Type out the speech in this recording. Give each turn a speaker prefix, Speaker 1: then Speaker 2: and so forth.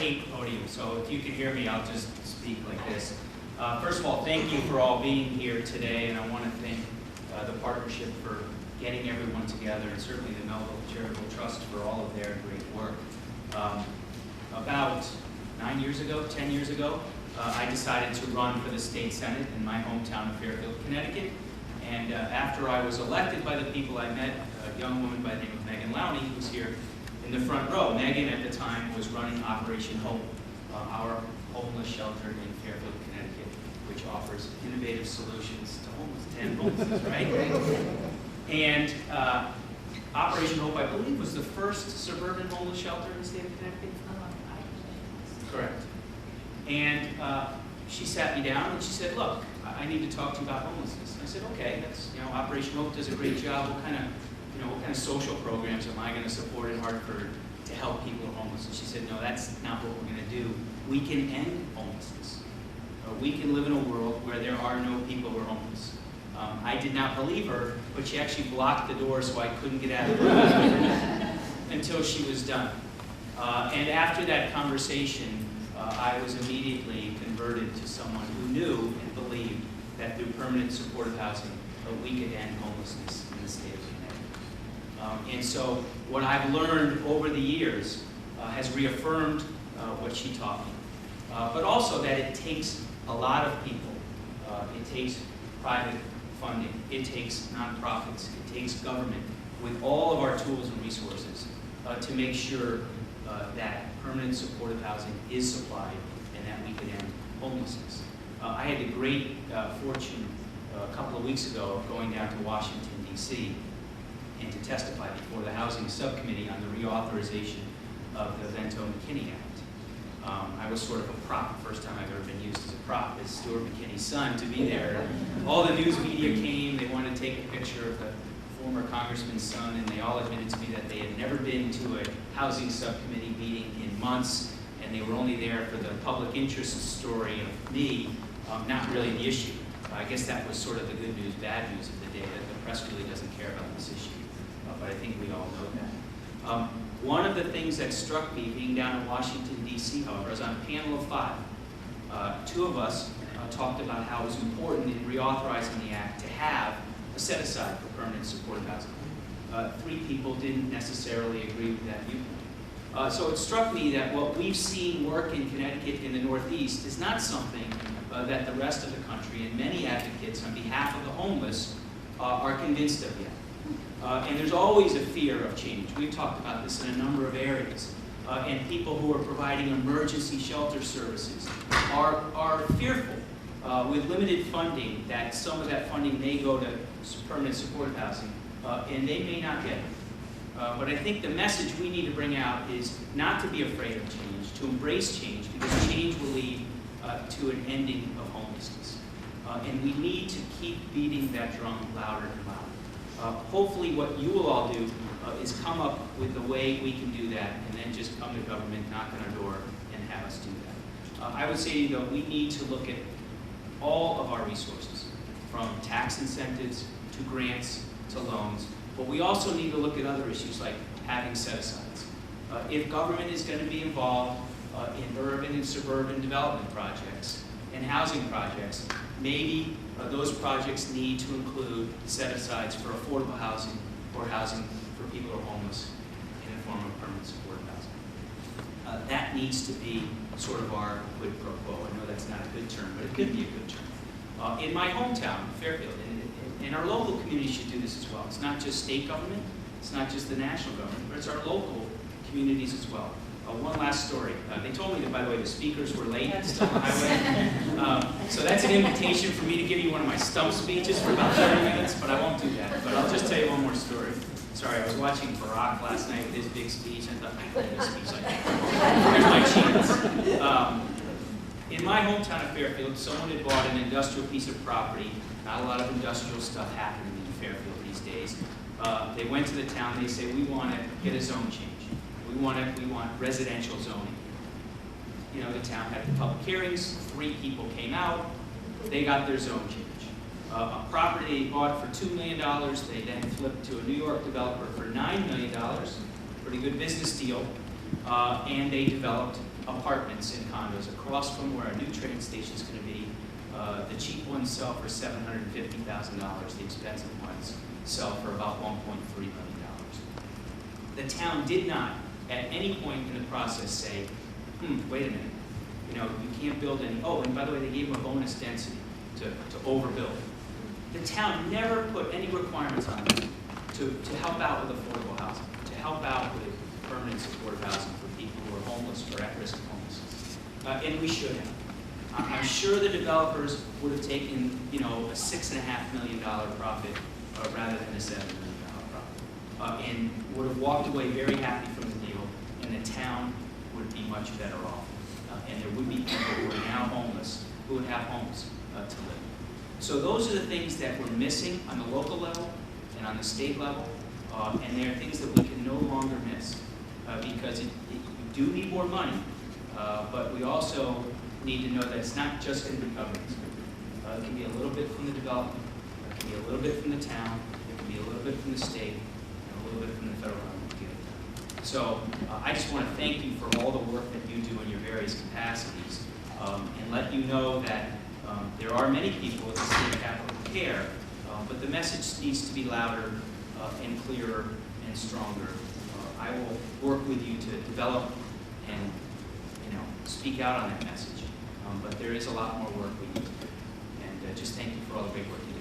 Speaker 1: hate podium, so if you can hear me, I'll just speak like this. First of all, thank you for all being here today, and I want to thank the partnership for getting everyone together, and certainly the Melville Charitable Trust for all of their great work. About 10 years ago, I decided to run for the state senate in my hometown of Fairfield, Connecticut. And after I was elected by the people, I met a young woman by the name of Megan Lowney, who's here in the front row. Megan, at the time, was running Operation Hope, our homeless shelter in Fairfield, Connecticut, which offers innovative solutions to homelessness, right? And Operation Hope, I believe, was the first suburban homeless shelter in the state of Connecticut. Correct. And she sat me down and she said, look, I need to talk to you about homelessness. And I said, okay, that's, Operation Hope does a great job. What kind of social programs am I going to support in Hartford to help people who are homeless? And she said, no, that's not what we're going to do. We can end homelessness. We can live in a world where there are no people who are homeless. I did not believe her, but she actually blocked the door so I couldn't get out of the room until she was done. And after that conversation, I was immediately converted to someone who knew and believed that through permanent supportive housing, we could end homelessness in the state of Connecticut. And so what I've learned over the years has reaffirmed what she taught me, but also that it takes a lot of people. It takes private funding. It takes nonprofits. It takes government with all of our tools and resources to make sure that permanent supportive housing is supplied and that we can end homelessness. I had the great fortune a couple of weeks ago of going down to Washington, D.C. and to testify before the Housing Subcommittee on the reauthorization of the McKinney Act. I was sort of a prop, first time I've ever been used as a prop, as Stuart McKinney's son, to be there. All the news media came, they wanted to take a picture of the former congressman's son, and they all admitted to me that they had never been to a housing subcommittee meeting in months, and they were only there for the public interest story of me, not really the issue. I guess that was sort of the good news, bad news of the day, that the press really doesn't care about this issue, but I think we all know that. One of the things that struck me being down in Washington, D.C., however, I was on a panel of 5. 2 of us talked about how it was important in reauthorizing the act to have a set-aside for permanent supportive housing. 3 people didn't necessarily agree with that viewpoint. So it struck me that what we've seen work in Connecticut in the Northeast is not something that the rest of the country and many advocates on behalf of the homeless are convinced of yet. And there's always a fear of change. We've talked about this in a number of areas. And people who are providing emergency shelter services are fearful with limited funding that some of that funding may go to permanent supportive housing, and they may not get it. But I think the message we need to bring out is not to be afraid of change, to embrace change, because change will lead to an ending of homelessness. And we need to keep beating that drum louder and louder. Hopefully what you will all do is come up with the way we can do that, and then just come to government, knock on our door, and have us do that. I would say, though, we need to look at all of our resources, from tax incentives to grants to loans, but we also need to look at other issues like having set-asides. If government is going to be involved in urban and suburban development projects and housing projects, maybe those projects need to include set-asides for affordable housing or housing for people who are homeless in the form of permanent supportive housing. That needs to be sort of our quid pro quo. I know that's not a good term, but it could be a good term. In my hometown, Fairfield, and our local community should do this as well. It's not just state government, it's not just the national government, but it's our local communities as well. One last story. They told me that, by the way, the speakers were late, still on the highway. So that's an invitation for me to give you one of my stump speeches for about 30 minutes, but I won't do that. But I'll just tell you one more story. Sorry, I was watching Barack last night with his big speech. I thought, I can do a speech like that. Here's my chance. In my hometown of Fairfield, someone had bought an industrial piece of property. Not a lot of industrial stuff happening in Fairfield these days. They went to the town. They say, we want to get a zone change. We want residential zoning. You know, the town had the public hearings. 3 people came out. They got their zone change. A property they bought for $2 million. They then flipped to a New York developer for $9 million. Pretty good business deal. And they developed apartments and condos across from where our new train station is going to be. The cheap ones sell for $750,000. The expensive ones sell for about $1.3 million. The town did not, at any point in the process, say, wait a minute, you can't build any. Oh, and by the way, they gave them a bonus density to overbuild. The town never put any requirements on them to help out with affordable housing, to help out with permanent supportive housing for people who are homeless or at risk of homelessness. And we should have. I'm sure the developers would have taken, a $6.5 million profit rather than a $7 million profit, and would have walked away very happy from the deal, and the town would be much better off. And there would be people who are now homeless who would have homes to live. So those are the things that we're missing on the local level and on the state level, and they are things that we can no longer miss because we do need more money, but we also need to know that it's not just going to be government. It can be a little bit from the development, it can be a little bit from the town, it can be a little bit from the state, and a little bit from the federal government to get it done. So I just want to thank you for all the work that you do in your various capacities, and let you know that there are many people at the state capitol who care, but the message needs to be louder and clearer and stronger. I will work with you to develop and speak out on that message. But there is a lot more work we need to do. And just thank you for all the great work you do.